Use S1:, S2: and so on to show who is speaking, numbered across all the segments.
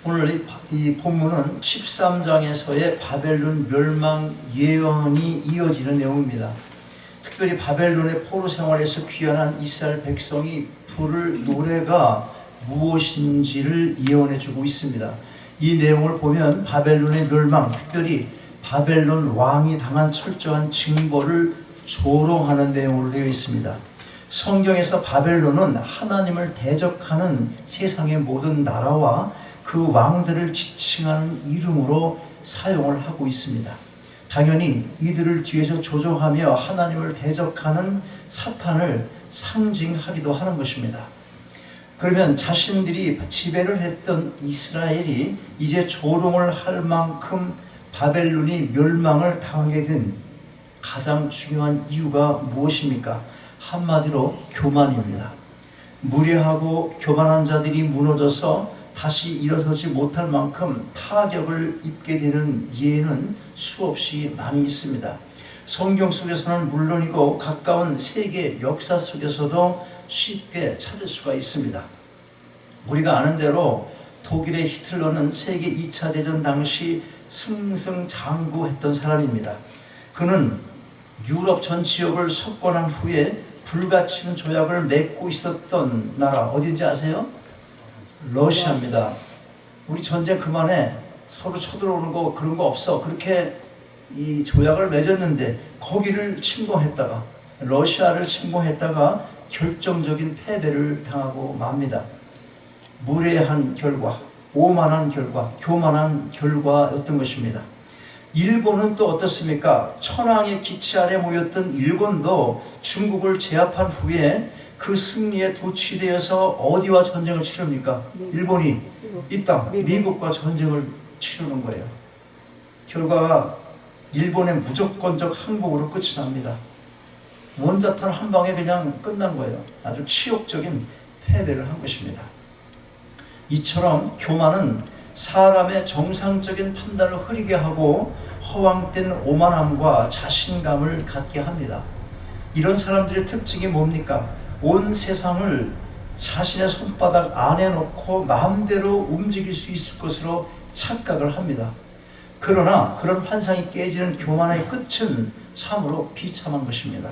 S1: 오늘 이 본문은 13장에서의 바벨론 멸망 예언이 이어지는 내용입니다. 특별히 바벨론의 포로 생활에서 귀환한 이스라엘 백성이 부를 노래가 무엇인지를 예언해 주고 있습니다. 이 내용을 보면 바벨론의 멸망, 특별히 바벨론 왕이 당한 철저한 징벌을 조롱하는 내용으로 되어 있습니다. 성경에서 바벨론은 하나님을 대적하는 세상의 모든 나라와 그 왕들을 지칭하는 이름으로 사용을 하고 있습니다. 당연히 이들을 뒤에서 조종하며 하나님을 대적하는 사탄을 상징하기도 하는 것입니다. 그러면 자신들이 지배를 했던 이스라엘이 이제 조롱을 할 만큼 바벨론이 멸망을 당하게 된 가장 중요한 이유가 무엇입니까? 한마디로 교만입니다. 무례하고 교만한 자들이 무너져서 다시 일어서지 못할 만큼 타격을 입게 되는 예는 수없이 많이 있습니다. 성경 속에서는 물론이고 가까운 세계 역사 속에서도 쉽게 찾을 수가 있습니다. 우리가 아는 대로 독일의 히틀러는 세계 2차 대전 당시 승승장구했던 사람입니다. 그는 유럽 전 지역을 석권한 후에 불가침 조약을 맺고 있었던 나라 어딘지 아세요? 러시아입니다. 우리 전쟁 그만해, 서로 쳐들어오는 거 그런 거 없어, 그렇게 이 조약을 맺었는데 거기를 침공했다가, 러시아를 침공했다가 결정적인 패배를 당하고 맙니다. 무례한 결과, 오만한 결과, 교만한 결과였던 것입니다. 일본은 또 어떻습니까? 천황의 기치 아래 모였던 일본도 중국을 제압한 후에 그 승리에 도취되어서 어디와 전쟁을 치릅니까? 일본이 이 땅, 미국과 전쟁을 치르는 거예요. 결과가 일본의 무조건적 항복으로 끝이 납니다. 원자탄 한 방에 그냥 끝난 거예요. 아주 치욕적인 패배를 한 것입니다. 이처럼 교만은 사람의 정상적인 판단을 흐리게 하고 허황된 오만함과 자신감을 갖게 합니다. 이런 사람들의 특징이 뭡니까? 온 세상을 자신의 손바닥 안에 놓고 마음대로 움직일 수 있을 것으로 착각을 합니다. 그러나 그런 환상이 깨지는 교만의 끝은 참으로 비참한 것입니다.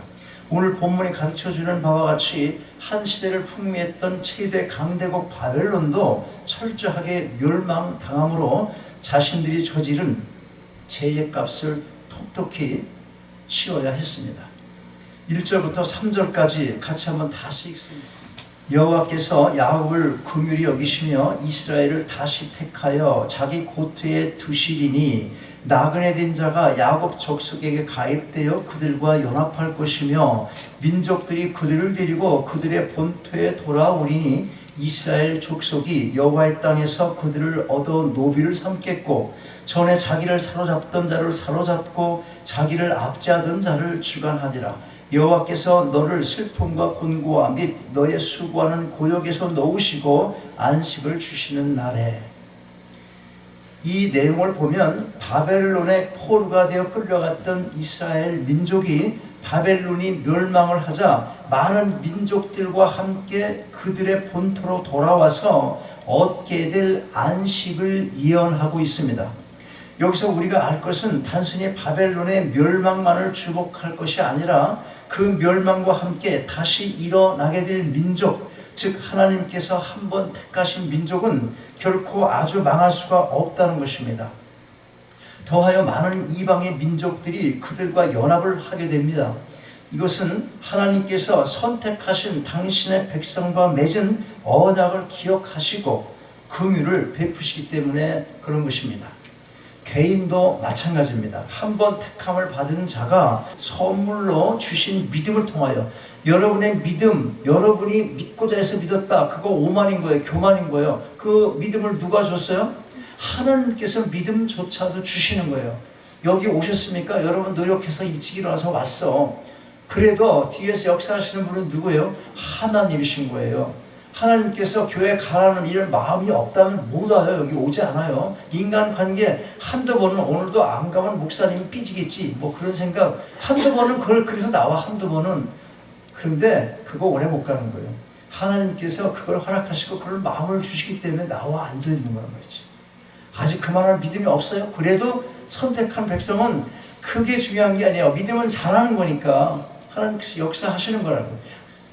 S1: 오늘 본문이 가르쳐주는 바와 같이 한 시대를 풍미했던 최대 강대국 바벨론도 철저하게 멸망당함으로 자신들이 저지른 죄의 값을 톡톡히 치러야 했습니다. 1절부터 3절까지 같이 한번 다시 읽습니다. 여호와께서 야곱을 긍휼히 여기시며 이스라엘을 다시 택하여 자기 고토에 두시리니 나그네 된 자가 야곱 족속에게 가입되어 그들과 연합할 것이며 민족들이 그들을 데리고 그들의 본토에 돌아오리니 이스라엘 족속이 여호와의 땅에서 그들을 얻어 노비를 삼겠고 전에 자기를 사로잡던 자를 사로잡고 자기를 압제하던 자를 주관하리라. 여호와께서 너를 슬픔과 곤고와 및 너의 수고하는 고역에서 놓으시고 안식을 주시는 날에. 이 내용을 보면 바벨론의 포로가 되어 끌려갔던 이스라엘 민족이 바벨론이 멸망을 하자 많은 민족들과 함께 그들의 본토로 돌아와서 얻게 될 안식을 예언하고 있습니다. 여기서 우리가 알 것은 단순히 바벨론의 멸망만을 주목할 것이 아니라 그 멸망과 함께 다시 일어나게 될 민족, 즉 하나님께서 한번 택하신 민족은 결코 아주 망할 수가 없다는 것입니다. 더하여 많은 이방의 민족들이 그들과 연합을 하게 됩니다. 이것은 하나님께서 선택하신 당신의 백성과 맺은 언약을 기억하시고 긍휼을 베푸시기 때문에 그런 것입니다. 개인도 마찬가지입니다. 한번 택함을 받은 자가 선물로 주신 믿음을 통하여 여러분의 믿음, 여러분이 믿고자 해서 믿었다, 그거 오만인 거예요, 교만인 거예요. 그 믿음을 누가 줬어요? 하나님께서 믿음조차도 주시는 거예요. 여기 오셨습니까? 여러분 노력해서 일찍 일어나서 왔어. 그래도 뒤에서 역사하시는 분은 누구예요? 하나님이신 거예요. 하나님께서 교회 가라는 이런 마음이 없다면 못 와요. 여기 오지 않아요. 인간관계 한두 번은 오늘도 안 가면 목사님이 삐지겠지, 뭐 그런 생각 한두 번은 그래서 나와, 한두 번은. 그런데 그거 오래 못 가는 거예요. 하나님께서 그걸 허락하시고 그걸 마음을 주시기 때문에 나와 앉아있는 거란 말이지. 아직 그만할 믿음이 없어요? 그래도 선택한 백성은 그게 중요한 게 아니에요. 믿음은 잘하는 거니까 하나님께서 역사하시는 거라고.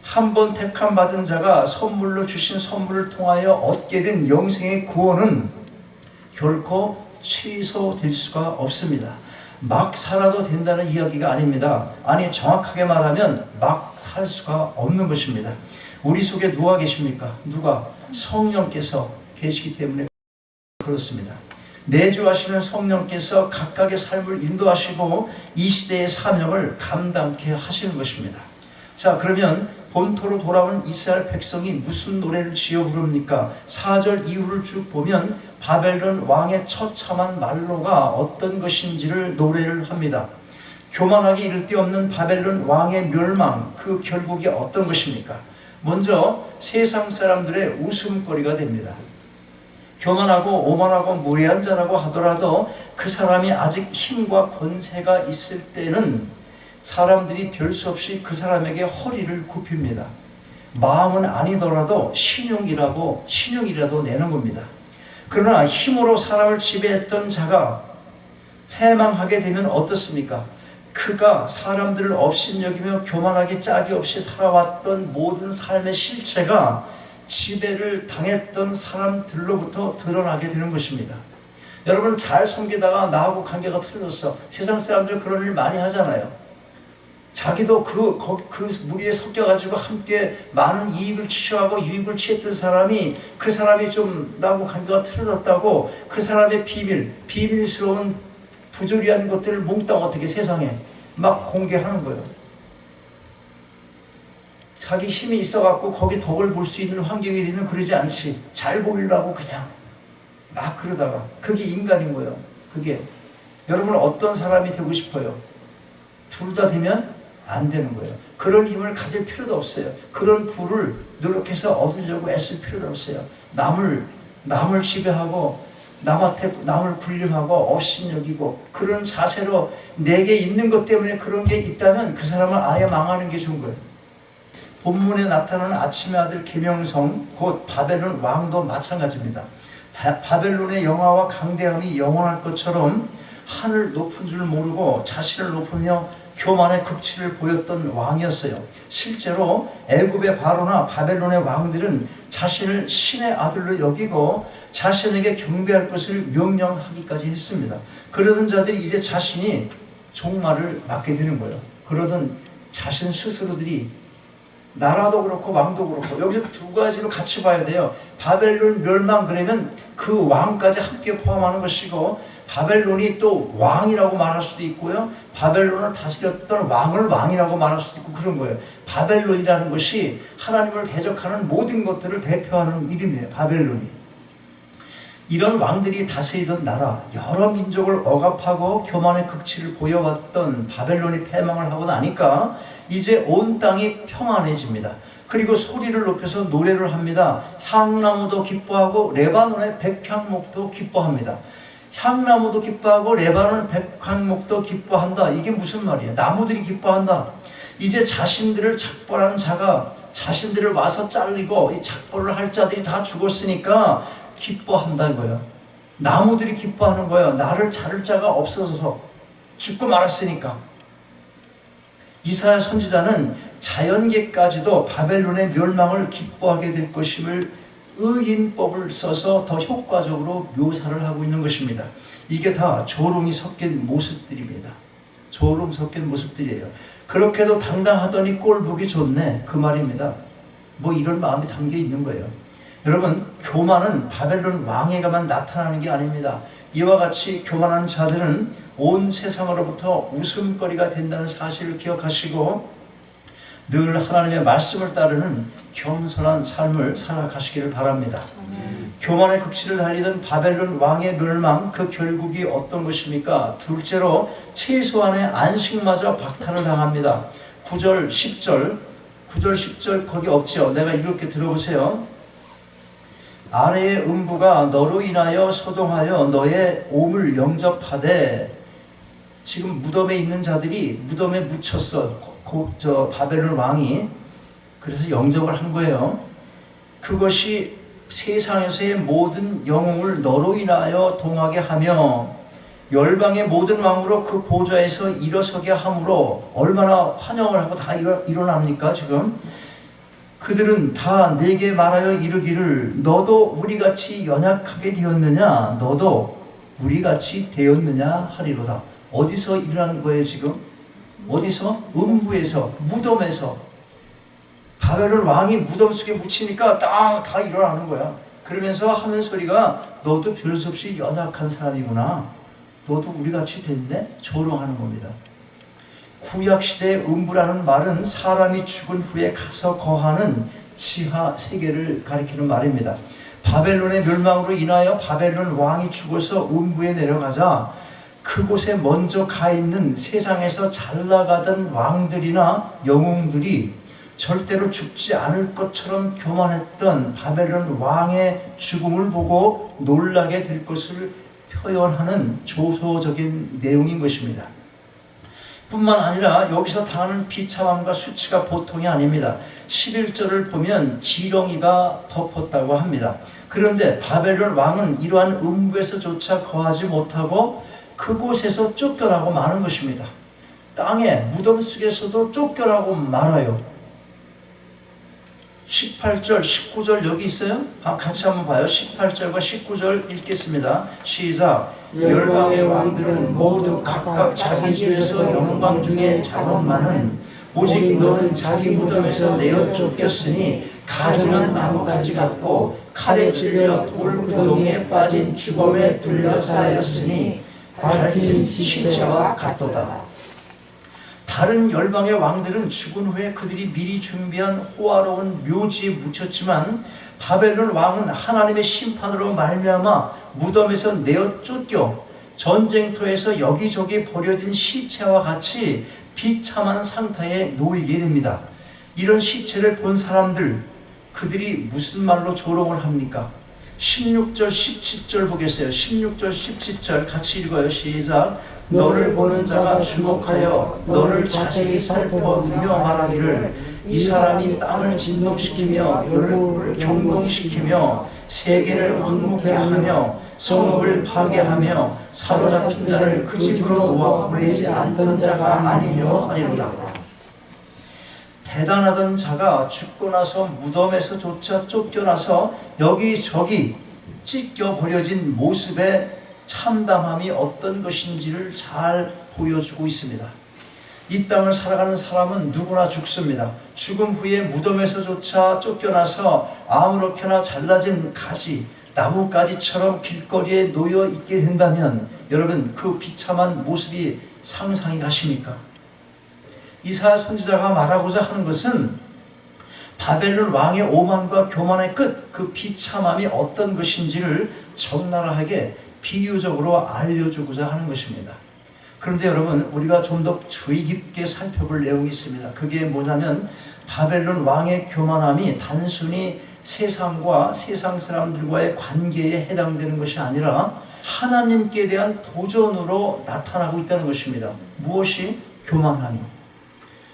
S1: 한 번 택함 받은 자가 선물로 주신 선물을 통하여 얻게 된 영생의 구원은 결코 취소될 수가 없습니다. 막 살아도 된다는 이야기가 아닙니다. 아니, 정확하게 말하면 막 살 수가 없는 것입니다. 우리 속에 누가 계십니까? 누가? 성령께서 계시기 때문에 그렇습니다. 내주하시는 성령께서 각각의 삶을 인도하시고 이 시대의 사명을 감당케 하시는 것입니다. 자, 그러면 본토로 돌아온 이스라엘 백성이 무슨 노래를 지어 부릅니까? 4절 이후를 쭉 보면 바벨론 왕의 처참한 말로가 어떤 것인지를 노래를 합니다. 교만하기 이를 데 없는 바벨론 왕의 멸망, 그 결국이 어떤 것입니까? 먼저 세상 사람들의 웃음거리가 됩니다. 교만하고 오만하고 무례한 자라고 하더라도 그 사람이 아직 힘과 권세가 있을 때는 사람들이 별 수 없이 그 사람에게 허리를 굽힙니다. 마음은 아니더라도 신용이라도 내는 겁니다. 그러나 힘으로 사람을 지배했던 자가 패망하게 되면 어떻습니까? 그가 사람들을 업신여기며 교만하게 짝이 없이 살아왔던 모든 삶의 실체가 지배를 당했던 사람들로부터 드러나게 되는 것입니다. 여러분, 잘 섬기다가 나하고 관계가 틀어졌어. 세상 사람들 그런 일 많이 하잖아요. 자기도 그 무리에 섞여가지고 함께 많은 이익을 취하고 유익을 취했던 사람이, 그 사람이 좀 나하고 관계가 틀어졌다고 그 사람의 비밀스러운 부조리한 것들을 몽땅 어떻게 세상에 막 공개하는 거예요. 자기 힘이 있어갖고 거기 덕을 볼 수 있는 환경이 되면 그러지 않지. 잘 보이려고 그냥 막 그러다가. 그게 인간인 거예요. 그게. 여러분은 어떤 사람이 되고 싶어요? 둘 다 되면 안 되는 거예요. 그런 힘을 가질 필요도 없어요. 그런 부를 노력해서 얻으려고 애쓸 필요도 없어요. 남을 지배하고 남을 군림하고 업신여기고 그런 자세로 내게 있는 것 때문에 그런 게 있다면 그 사람은 아예 망하는 게 좋은 거예요. 본문에 나타나는 아침의 아들 계명성 곧 바벨론 왕도 마찬가지입니다. 바벨론의 영화와 강대함이 영원할 것처럼 하늘 높은 줄 모르고 자신을 높으며 교만의 극치를 보였던 왕이었어요. 실제로 애굽의 바로나 바벨론의 왕들은 자신을 신의 아들로 여기고 자신에게 경배할 것을 명령하기까지 했습니다. 그러던 자들이 이제 자신이 종말을 맞게 되는 거예요. 그러던 자신 스스로들이 나라도 그렇고 왕도 그렇고 여기서 두 가지로 같이 봐야 돼요. 바벨론 멸망 그러면 그 왕까지 함께 포함하는 것이고, 바벨론이 또 왕이라고 말할 수도 있고요, 바벨론을 다스렸던 왕을 왕이라고 말할 수도 있고 그런 거예요. 바벨론이라는 것이 하나님을 대적하는 모든 것들을 대표하는 이름이에요. 바벨론이. 이런 왕들이 다스리던 나라, 여러 민족을 억압하고 교만의 극치를 보여왔던 바벨론이 패망을 하고 나니까 이제 온 땅이 평안해집니다. 그리고 소리를 높여서 노래를 합니다. 향나무도 기뻐하고 레바논의 백향목도 기뻐합니다. 향나무도 기뻐하고 레바논 백향목도 기뻐한다. 이게 무슨 말이에요? 나무들이 기뻐한다. 이제 자신들을 작벌한 자가 자신들을 와서 잘리고 이 작벌을 할 자들이 다 죽었으니까 기뻐한다는 거예요. 나무들이 기뻐하는 거예요. 나를 자를 자가 없어서 죽고 말았으니까. 이사야 선지자는 자연계까지도 바벨론의 멸망을 기뻐하게 될 것임을 의인법을 써서 더 효과적으로 묘사를 하고 있는 것입니다. 이게 다 조롱이 섞인 모습들입니다. 조롱 섞인 모습들이에요. 그렇게도 당당하더니 꼴 보기 좋네, 그 말입니다. 뭐 이런 마음이 담겨 있는 거예요. 여러분, 교만은 바벨론 왕에게만 나타나는 게 아닙니다. 이와 같이 교만한 자들은 온 세상으로부터 웃음거리가 된다는 사실을 기억하시고 늘 하나님의 말씀을 따르는 겸손한 삶을 살아가시기를 바랍니다. 교만의 극치를 달리던 바벨론 왕의 멸망, 그 결국이 어떤 것입니까? 둘째로 최소한의 안식마저 박탈을 당합니다. 9절 10절 거기 없죠. 내가 읽을게, 들어보세요. 아내의 음부가 너로 인하여 소동하여 너의 몸을 영접하되, 지금 무덤에 있는 자들이 무덤에 묻혔어. 바벨론 왕이. 그래서 영접을 한 거예요. 그것이 세상에서의 모든 영웅을 너로 인하여 동하게 하며 열방의 모든 왕으로 그 보좌에서 일어서게 함으로 얼마나 환영을 하고 다 일어납니까 지금? 그들은 다 내게 말하여 이르기를 너도 우리같이 연약하게 되었느냐 너도 우리같이 되었느냐 하리로다. 어디서 일어나는 거예요 지금? 어디서? 음부에서, 무덤에서. 바벨론 왕이 무덤 속에 묻히니까 다 일어나는 거야. 그러면서 하는 소리가 너도 별 수 없이 연약한 사람이구나. 너도 우리같이 됐네? 조롱하는 겁니다. 구약시대의 음부라는 말은 사람이 죽은 후에 가서 거하는 지하 세계를 가리키는 말입니다. 바벨론의 멸망으로 인하여 바벨론 왕이 죽어서 음부에 내려가자 그곳에 먼저 가 있는 세상에서 잘 나가던 왕들이나 영웅들이 절대로 죽지 않을 것처럼 교만했던 바벨론 왕의 죽음을 보고 놀라게 될 것을 표현하는 조소적인 내용인 것입니다. 뿐만 아니라 여기서 당하는 비참함과 수치가 보통이 아닙니다. 11절을 보면 지렁이가 덮었다고 합니다. 그런데 바벨론 왕은 이러한 음부에서조차 거하지 못하고 그곳에서 쫓겨나고 마는 것입니다. 땅에 무덤 속에서도 쫓겨나고 말아요. 18절, 19절 여기 있어요? 같이 한번 봐요. 18절과 19절 읽겠습니다. 시작. 열방의 왕들은 모두 각각 자기 집에서 영광 중에 자원만은 오직 너는 자기 무덤에서 내어 쫓겼으니 가지는 나무가지 같고 칼에 찔려 돌구덩이에 빠진 주검에 둘러싸였으니 밟힌 시체와 같도다. 다른 열방의 왕들은 죽은 후에 그들이 미리 준비한 호화로운 묘지에 묻혔지만 바벨론 왕은 하나님의 심판으로 말미암아 무덤에서 내어 쫓겨 전쟁터에서 여기저기 버려진 시체와 같이 비참한 상태에 놓이게 됩니다. 이런 시체를 본 사람들, 그들이 무슨 말로 조롱을 합니까? 16절, 17절 보겠어요. 16절, 17절 같이 읽어요. 시작. 너를 보는 자가 주목하여 너를 자세히 살펴보며 말하기를 이 사람이 땅을 진동시키며 열을 경동시키며 세계를 황무케 하며 성읍을 파괴하며 사로잡힌 자를 그 집으로 놓아 보내지 않던 자가 아니뇨 하리로다. 대단하던 자가 죽고 나서 무덤에서조차 쫓겨나서 여기저기 찢겨 버려진 모습의 참담함이 어떤 것인지를 잘 보여주고 있습니다. 이 땅을 살아가는 사람은 누구나 죽습니다. 죽음 후에 무덤에서조차 쫓겨나서 아무렇게나 잘라진 가지, 나뭇가지처럼 길거리에 놓여 있게 된다면 여러분 그 비참한 모습이 상상이 가십니까? 이사야 선지자가 말하고자 하는 것은 바벨론 왕의 오만과 교만의 끝, 그 비참함이 어떤 것인지를 적나라하게 비유적으로 알려주고자 하는 것입니다. 그런데 여러분 우리가 좀 더 주의 깊게 살펴볼 내용이 있습니다. 그게 뭐냐면 바벨론 왕의 교만함이 단순히 세상과 세상 사람들과의 관계에 해당되는 것이 아니라 하나님께 대한 도전으로 나타나고 있다는 것입니다. 무엇이? 교만함이.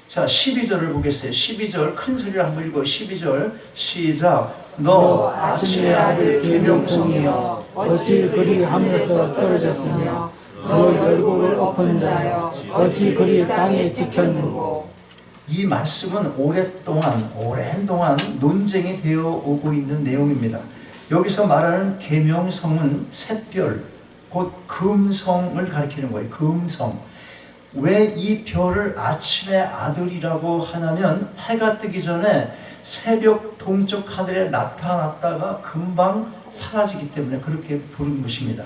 S1: 자, 12절을 보겠어요. 12절 큰 소리로 한번 읽어요. 12절 시작. 너 아침의 아들 계명성이여
S2: 어찌 그리 하늘에서 떨어졌으며 너 열국을 엎은 자여 어찌 그리 땅에 찍혔는고.
S1: 이 말씀은 오랜 동안 논쟁이 되어 오고 있는 내용입니다. 여기서 말하는 계명성은 샛별, 곧 금성을 가리키는 거예요. 금성. 왜 이 별을 아침의 아들이라고 하냐면 해가 뜨기 전에 새벽 동쪽 하늘에 나타났다가 금방 사라지기 때문에 그렇게 부른 것입니다.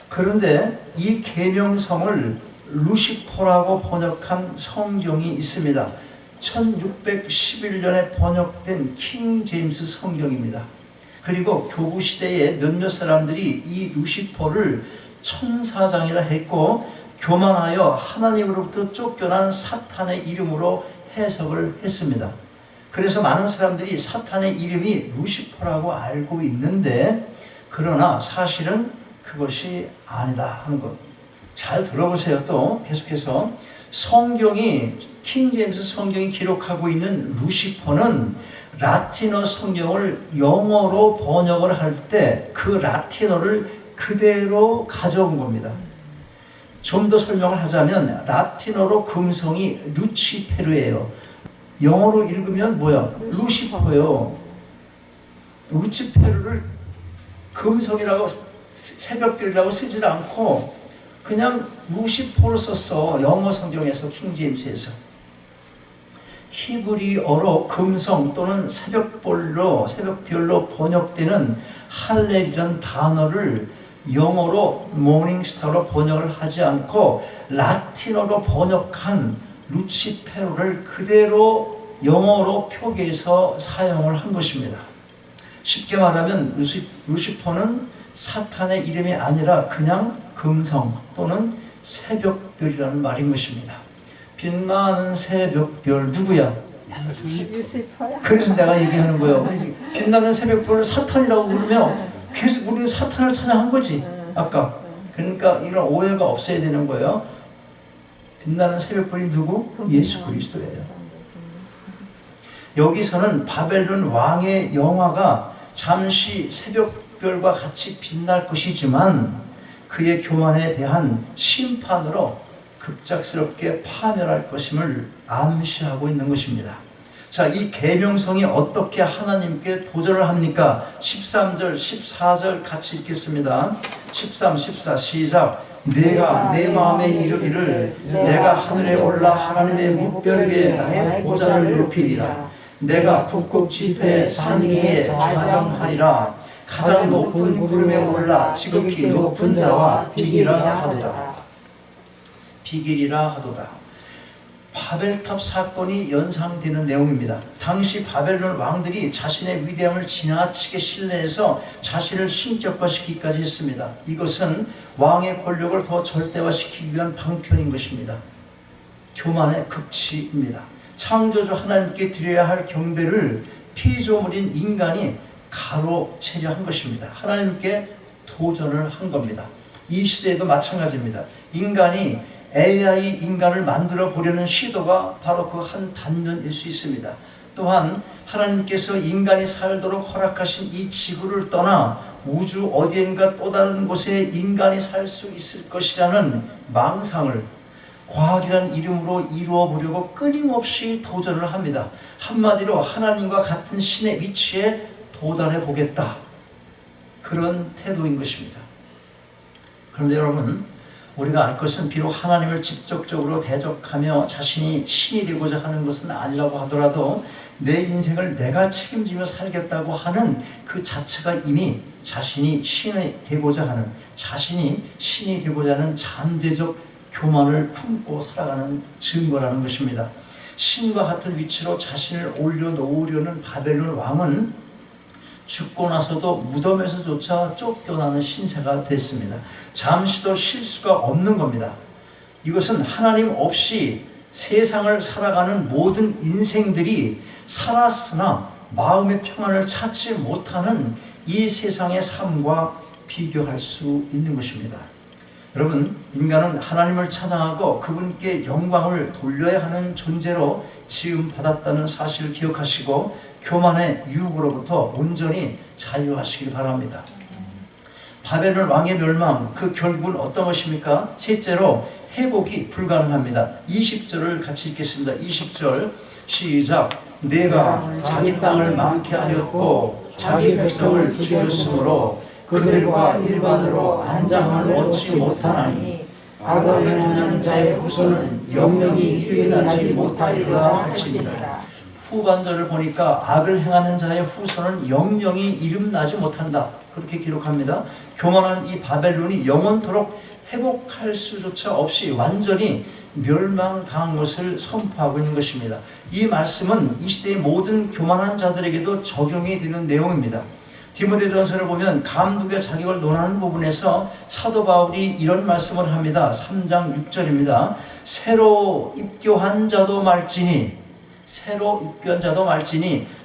S1: 그런데 이 계명성을 루시퍼라고 번역한 성경이 있습니다. 1611년에 번역된 킹 제임스 성경입니다. 그리고 교부 시대에 몇몇 사람들이 이 루시퍼를 천사장이라 했고 교만하여 하나님으로부터 쫓겨난 사탄의 이름으로 해석을 했습니다. 그래서 많은 사람들이 사탄의 이름이 루시퍼라고 알고 있는데 그러나 사실은 그것이 아니다 하는 것. 잘 들어보세요. 또 계속해서 성경이 킹 제임스 성경이 기록하고 있는 루시퍼는 라틴어 성경을 영어로 번역을 할 때 그 라틴어를 그대로 가져온 겁니다. 좀 더 설명을 하자면 라틴어로 금성이 루치페르예요. 영어로 읽으면 뭐야? 루시퍼요. 루치페르를 금성이라고 새벽별이라고 쓰질 않고 그냥 루시퍼로 썼어. 영어 성경에서 킹 제임스에서. 히브리어로 금성 또는 새벽별로 번역되는 할렐이라는 단어를 영어로 모닝스타로 번역을 하지 않고 라틴어로 번역한 루치페르를 그대로 영어로 표기해서 사용을 한 것입니다. 쉽게 말하면 루시퍼는 사탄의 이름이 아니라 그냥 금성 또는 새벽별이라는 말인 것입니다. 빛나는 새벽별 누구야?
S3: 루시퍼야.
S1: 그래서 내가 얘기하는 거예요. 우리 빛나는 새벽별을 사탄이라고 그러면 계속 우리는 사탄을 찬양한 거지. 아까. 그러니까 이런 오해가 없어야 되는 거예요. 빛나는 새벽별이 누구? 예수 그리스도예요. 여기서는 바벨론 왕의 영화가 잠시 새벽별과 같이 빛날 것이지만 그의 교만에 대한 심판으로 급작스럽게 파멸할 것임을 암시하고 있는 것입니다. 자, 이 계명성이 어떻게 하나님께 도전을 합니까? 13절, 14절 같이 읽겠습니다. 13, 14 시작. 내가 내 마음에 이르기를 내가 하늘에 올라 하나님의 뭇별 위에 나의 보좌를 높이리라. 내가 북극 지폐 산 위에 좌정하리라. 가장 높은 구름에 올라 지극히 높은 자와 비기라 하도다. 비기리라 하도다. 바벨탑 사건이 연상되는 내용입니다. 당시 바벨론 왕들이 자신의 위대함을 지나치게 신뢰해서 자신을 신격화시키기까지 했습니다. 이것은 왕의 권력을 더 절대화시키기 위한 방편인 것입니다. 교만의 극치입니다. 창조주 하나님께 드려야 할 경배를 피조물인 인간이 가로채려 한 것입니다. 하나님께 도전을 한 겁니다. 이 시대에도 마찬가지입니다. 인간이 AI 인간을 만들어 보려는 시도가 바로 그 한 단면일 수 있습니다. 또한 하나님께서 인간이 살도록 허락하신 이 지구를 떠나 우주 어디엔가 또 다른 곳에 인간이 살 수 있을 것이라는 망상을 과학이라는 이름으로 이루어 보려고 끊임없이 도전을 합니다. 한마디로 하나님과 같은 신의 위치에 도달해 보겠다. 그런 태도인 것입니다. 그런데 여러분, 우리가 알 것은 비록 하나님을 직접적으로 대적하며 자신이 신이 되고자 하는 것은 아니라고 하더라도 내 인생을 내가 책임지며 살겠다고 하는 그 자체가 이미 자신이 신이 되고자 하는 잠재적 교만을 품고 살아가는 증거라는 것입니다. 신과 같은 위치로 자신을 올려놓으려는 바벨론 왕은 죽고 나서도 무덤에서조차 쫓겨나는 신세가 됐습니다. 잠시도 쉴 수가 없는 겁니다. 이것은 하나님 없이 세상을 살아가는 모든 인생들이 살았으나 마음의 평안을 찾지 못하는 이 세상의 삶과 비교할 수 있는 것입니다. 여러분, 인간은 하나님을 찬양하고 그분께 영광을 돌려야 하는 존재로 지음받았다는 사실을 기억하시고 교만의 유혹으로부터 온전히 자유하시길 바랍니다. 바벨론 왕의 멸망, 그 결국은 어떤 것입니까? 셋째로 회복이 불가능합니다. 20절을 같이 읽겠습니다. 20절 시작. 내가 자기 땅을 많게 하였고 자기 백성을 죽였으므로 그들과 일반으로 안장을 얻지 못하나니 악을 행하는 자의 후손은 영영이 이르게 나지 못하리라 할지니라. 후반절을 보니까 악을 행하는 자의 후손은 영영이 이름나지 못한다. 그렇게 기록합니다. 교만한 이 바벨론이 영원토록 회복할 수조차 없이 완전히 멸망당한 것을 선포하고 있는 것입니다. 이 말씀은 이 시대의 모든 교만한 자들에게도 적용이 되는 내용입니다. 디모데전서를 보면 감독의 자격을 논하는 부분에서 사도 바울이 이런 말씀을 합니다. 3장 6절입니다. 새로 입교한 자도 말지니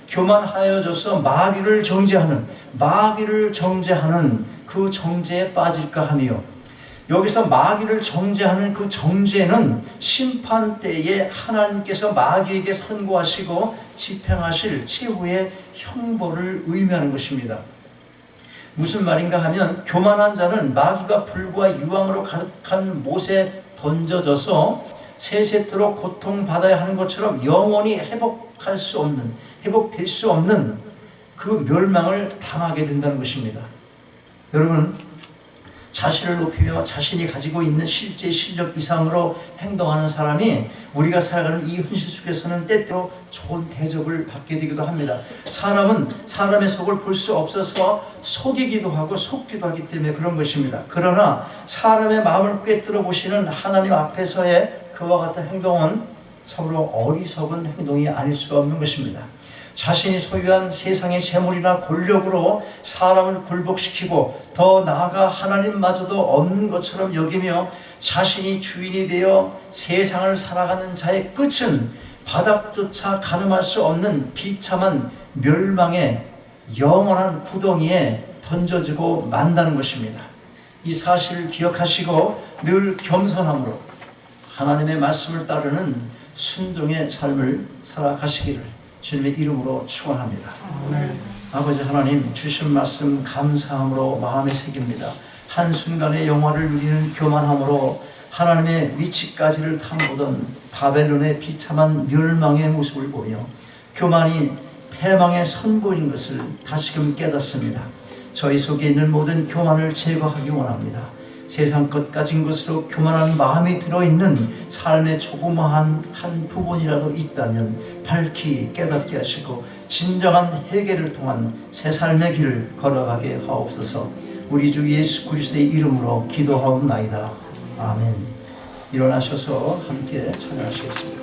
S1: 교만하여져서 마귀를 정죄하는 그 정죄에 빠질까 하며 여기서 마귀를 정죄하는 그 정죄는 심판 때에 하나님께서 마귀에게 선고하시고 집행하실 최후의 형벌을 의미하는 것입니다. 무슨 말인가 하면 교만한 자는 마귀가 불과 유황으로 가득한 못에 던져져서 세세토록 고통받아야 하는 것처럼 영원히 회복될 수 없는 그 멸망을 당하게 된다는 것입니다. 여러분, 자신을 높이며 자신이 가지고 있는 실제 실력 이상으로 행동하는 사람이 우리가 살아가는 이 현실 속에서는 때때로 좋은 대접을 받게 되기도 합니다. 사람은 사람의 속을 볼 수 없어서 속이기도 하고 속기도 하기 때문에 그런 것입니다. 그러나 사람의 마음을 꿰뚫어 보시는 하나님 앞에서의 그와 같은 행동은 서로 어리석은 행동이 아닐 수가 없는 것입니다. 자신이 소유한 세상의 재물이나 권력으로 사람을 굴복시키고 더 나아가 하나님마저도 없는 것처럼 여기며 자신이 주인이 되어 세상을 살아가는 자의 끝은 바닥조차 가늠할 수 없는 비참한 멸망의 영원한 구덩이에 던져지고 만다는 것입니다. 이 사실을 기억하시고 늘 겸손함으로 하나님의 말씀을 따르는 순종의 삶을 살아가시기를 주님의 이름으로 축원합니다. 아버지 하나님, 주신 말씀 감사함으로 마음에 새깁니다. 한순간의 영화를 누리는 교만함으로 하나님의 위치까지를 탐보던 바벨론의 비참한 멸망의 모습을 보며 교만이 패망의 선고인 것을 다시금 깨닫습니다. 저희 속에 있는 모든 교만을 제거하기 원합니다. 세상 것 가진 것으로 교만한 마음이 들어있는 삶의 조그마한 한 부분이라도 있다면 밝히 깨닫게 하시고 진정한 회개를 통한 새 삶의 길을 걸어가게 하옵소서. 우리 주 예수 그리스도의 이름으로 기도하옵나이다. 아멘. 일어나셔서 함께 찬양하시겠습니다.